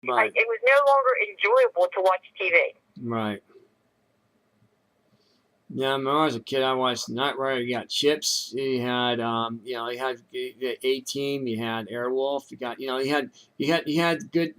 Right. It was no longer enjoyable to watch TV. Right. Yeah, when I was a kid, I watched Night Rider. You got Chips. You had, you had the A-Team. You had Airwolf. You got, you had good.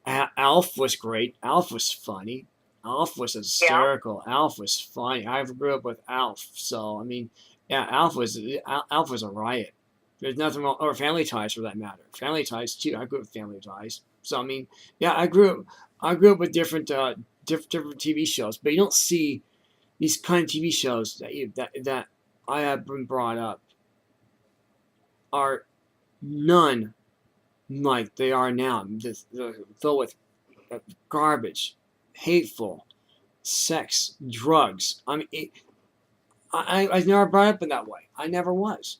Alf was great. Alf was funny. Alf was Yeah. hysterical. Alf was funny. I grew up with Alf, so I mean, yeah, Alf was a riot. There's nothing wrong, or Family Ties for that matter. Family Ties too. I grew up with Family Ties, so I mean, yeah, I grew up with different TV shows, but you don't see these kind of TV shows that I have been brought up are none like they are now. They're filled with garbage, hateful, sex, drugs. I mean, I was never brought up in that way. I never was.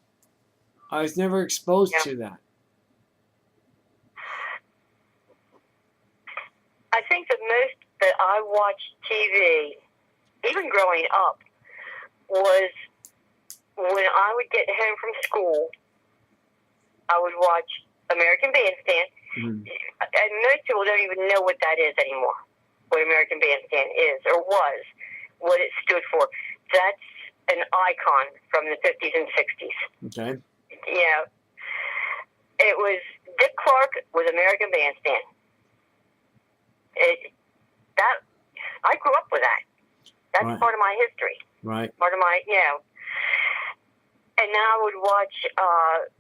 I was never exposed to that. I think the most that I watched TV, even growing up, was when I would get home from school, I would watch American Bandstand. Mm-hmm. And most people don't even know what that is anymore, what American Bandstand is or was, what it stood for. That's an icon from the 50s and 60s. Okay. It was Dick Clark with American Bandstand. I grew up with that. That's right. part of my history. Right. Part of my, And now I would watch,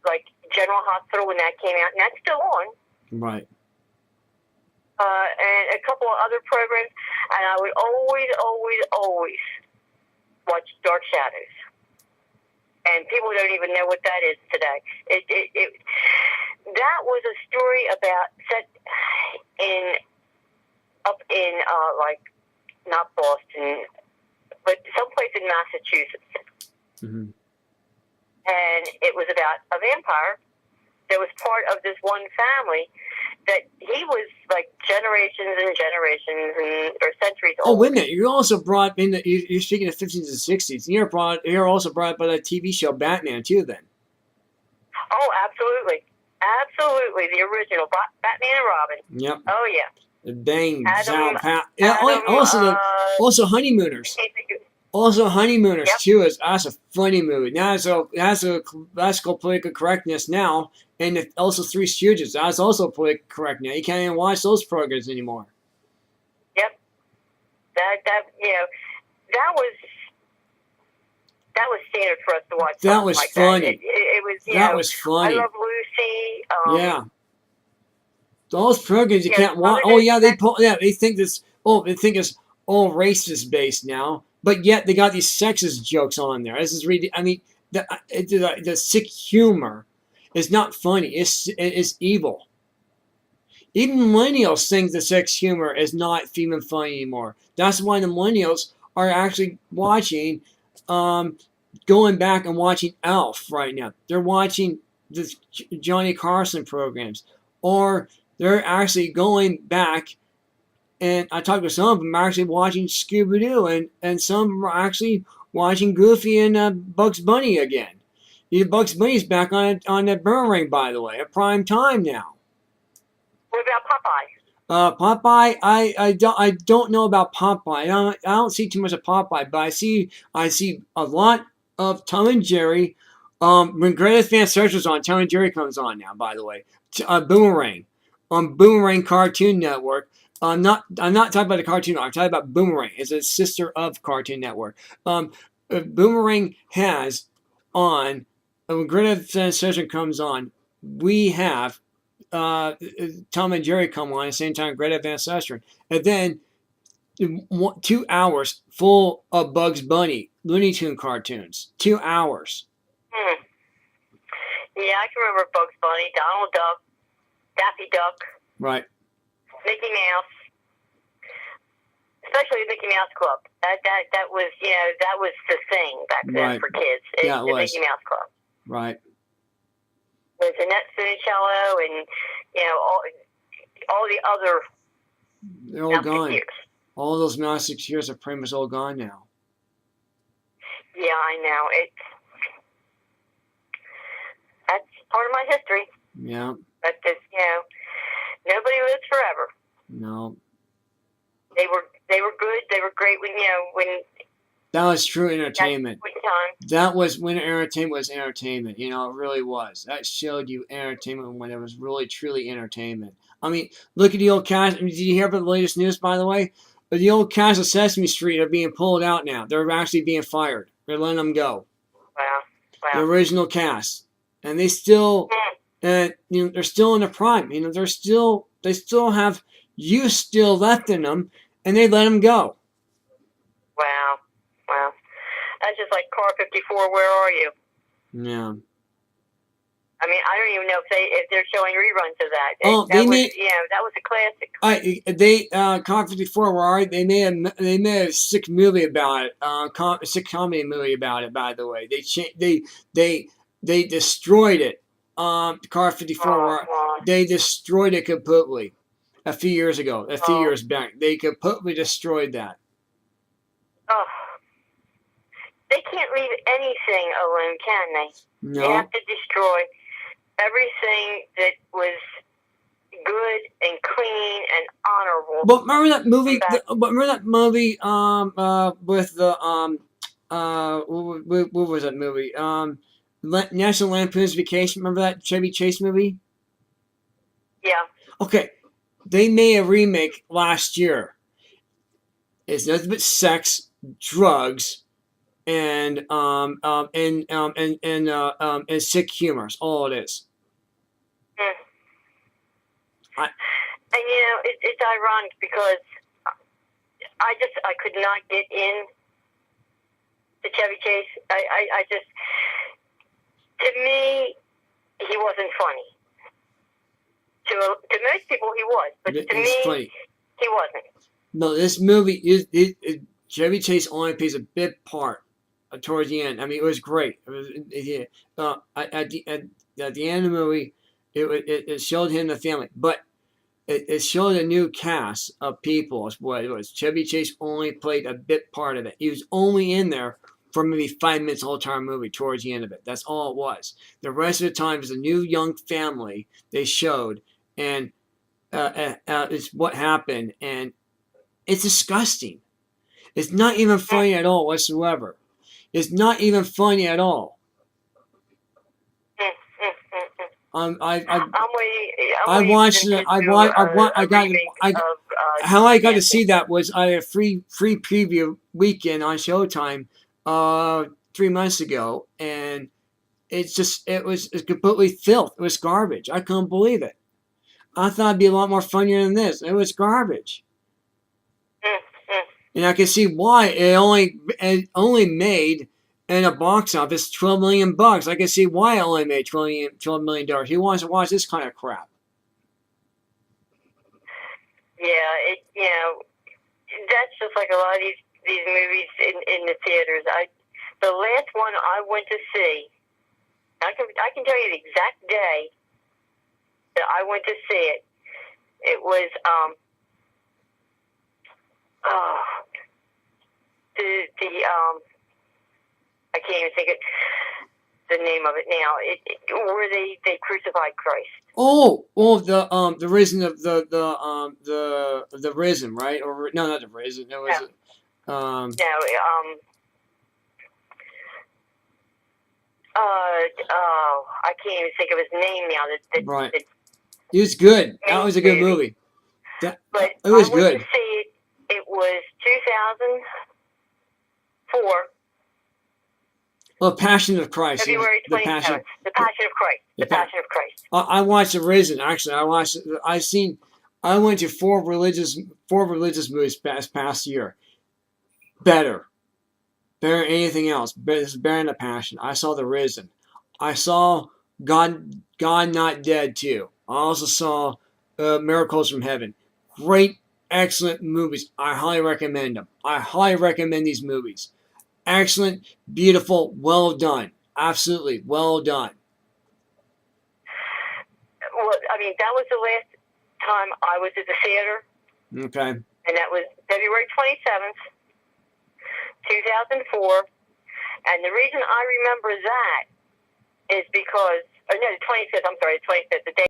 like, General Hospital when that came out, and that's still on. Right. And a couple of other programs, and I would always watch Dark Shadows. And people don't even know what that is today. That was a story about set up in like not Boston, but someplace in Massachusetts. Mm-hmm. And it was about a vampire that was part of this one family that he was like generations and generations or centuries old. Oh, wait a minute! You also brought in you're speaking of 50s and 60s. You're also brought by the TV show Batman too, then. Oh, absolutely, the original Batman and Robin. Yep. Oh yeah. The Bang, Adam, also Honeymooners. Also Honeymooners yep. too. That's a funny movie. Now that's a classical political correctness now, and also Three Stooges. That's also politically correct now. You can't even watch those programs anymore. Yep. That was standard for us to watch. That was like funny. That. It was. That was funny. I Love Lucy. Yeah. Those programs you can't watch. Oh yeah, they think this. Oh, they think it's all racist based now, but yet they got these sexist jokes on there. This is really. I mean, the sick humor is not funny. It's evil. Even millennials think the sex humor is not even funny anymore. That's why the millennials are actually watching, going back and watching Alf right now. They're watching the Johnny Carson programs, or they're actually going back, and I talked to some of them actually watching Scooby-Doo, and some are actually watching Goofy and Bugs Bunny again. Bugs Bunny's back on that Boomerang, by the way, at prime time now. What about Popeye? Popeye, I don't know about Popeye. I don't see too much of Popeye, but I see a lot of Tom and Jerry. When Greatest Fan Searchers on, Tom and Jerry comes on now. By the way, Boomerang on Boomerang Cartoon Network. I'm not talking about the Cartoon Network. I'm talking about Boomerang. It's a sister of Cartoon Network. Boomerang has on when Greatest Fan Searchers comes on. We have Tom and Jerry come on at the same time, Greta Van Susteren. And then 2 hours full of Bugs Bunny, Looney Tune cartoons. 2 hours. Yeah, I can remember Bugs Bunny, Donald Duck, Daffy Duck. Right. Mickey Mouse. Especially the Mickey Mouse Club. That was, that was the thing back then for kids. Yeah, it was. Mickey Mouse Club. Right. There's Annette Funicello and, all the other. They're all gone. All those Gnostics years are pretty much all gone now. Yeah, I know. That's part of my history. Yeah. But this, Nobody lives forever. No. They were good. They were great when That was true entertainment. time. That was when entertainment was entertainment. It really was. That showed you entertainment when it was really, truly entertainment. I mean, look at the old cast. Did you hear about the latest news, by the way? The old cast of Sesame Street are being pulled out now. They're actually being fired. They're letting them go. Wow. The original cast. And they still, they're still in the prime. They still have youth still left in them, and they let them go. Wow. That's just like Car 54. Where are you? Yeah. I mean, I don't even know if they're showing reruns of that. That was a classic. Car 54 were alright. They made a sick movie about it. A sick comedy movie about it. By the way, they destroyed it. Car 54 they destroyed it completely. A few years back, they completely destroyed that. Oh. They can't leave anything alone, can they? No. They have to destroy everything that was good and clean and honorable. But remember that movie? With the what was that movie? National Lampoon's Vacation. Remember that Chevy Chase movie? Yeah. Okay, they made a remake last year. It's nothing but sex, drugs, and sick humor. That's all it is. And it's ironic because I could not get in to Chevy Chase. I just, to me, he wasn't funny. To most people, he was, but to me, funny. He wasn't. No, this movie Chevy Chase only plays a big part towards the end. I mean, it was great. It was, at the end of the movie, it showed him the family, but it showed a new cast of people. Is what it was. Chevy Chase only played a bit part of it. He was only in there for maybe 5 minutes the whole entire movie towards the end of it. That's all it was. The rest of the time was a new young family they showed, and it's what happened, and it's disgusting. It's not even funny at all whatsoever. It's not even funny at all. How I got to see that was I had a free preview weekend on Showtime 3 months ago, and it was completely filth. It was garbage. I couldn't believe it. I thought it'd be a lot more funnier than this. It was garbage. And I can see why it only made in a box office $12 million. I can see why it only made $12 million. Who wants to watch this kind of crap? Yeah, that's just like a lot of these movies in the theaters. The last one I went to see, I can tell you the exact day that I went to see it. It was I can't even think of the name of it now. Where they crucified Christ. The risen of the risen, right? Or no, not the risen. It was I can't even think of his name now. Right. It was good. That was a good movie. It was good. I went to see it. It was 2004. Well, Passion of Christ. February 27th. The Passion of Christ. The Passion of Christ. I watched The Risen. Actually, I went to four religious movies past year. Better than anything else. Better than The Passion. I saw The Risen. I saw God Not Dead too. I also saw Miracles from Heaven. Great, excellent movies. I highly recommend them. I highly recommend these movies. Excellent, beautiful, well done. Absolutely, well done. Well, I mean, that was the last time I was at the theater. Okay. And that was February 27th, 2004. And the reason I remember that is because, the 25th, I'm sorry, the 25th, the day